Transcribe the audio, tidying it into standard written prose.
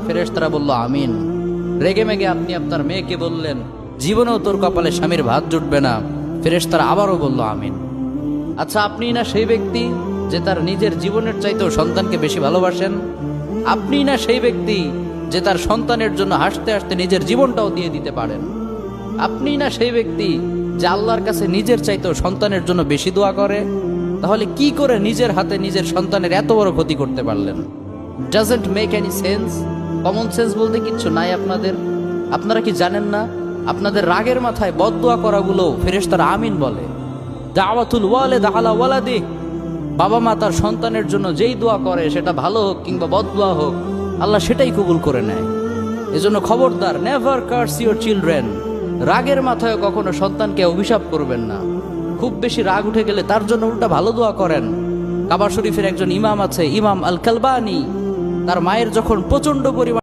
ফেরেশতারা বলল আমিন। রেগে মেগে আপনি আপনার মেয়েকে বললেন জীবনেও তোর কপালে স্বামীর ভাত জুটবে না, ফেরেশতারা আবারও বলল আমিন। আচ্ছা, আপনি না সেই ব্যক্তি যে তার নিজের জীবনের চাইতেও সন্তানকে বেশি ভালোবাসেন? আপনি না সেই ব্যক্তি যে তার সন্তানের জন্য হাসতে হাসতে নিজের জীবনটাও দিয়ে দিতে পারেন? আপনি না সেই ব্যক্তি যে আল্লাহর কাছে নিজের চাইতেও সন্তানের জন্য বেশি দোয়া করে? তাহলে কি করে নিজের হাতে নিজের সন্তানের এত বড় ক্ষতি করতে পারলেন? Doesn't make any sense. Common sense বলতে কিচ্ছু নাই আপনাদের? আপনারা কি জানেন না আপনাদের রাগের মাথায় বদদোয়া করাগুলো ফেরেশতারা আমিন বলে? দাওয়াতুল ওয়ালিদ আলা ওয়ালাদি, বাবা মা তার সন্তানের জন্য যেই দোয়া করে সেটা ভালো হোক কিংবা বদদোয়া হোক, আল্লাহ সেটাই কবুল করে নেয়। এজন্য খবরদার, নেভার কার্স ইউর চিলড্রেন। রাগের মাথায় কখনো সন্তানকে অভিশাপ করবেন না। খুব বেশি রাগ উঠে গেলে তার জন্য উল্টা ভালো দোয়া করেন। কাবা শরীফের একজন ইমাম আছে, ইমাম আল কালবানি, তার মায়ের যখন প্রচন্ড পরিমাণ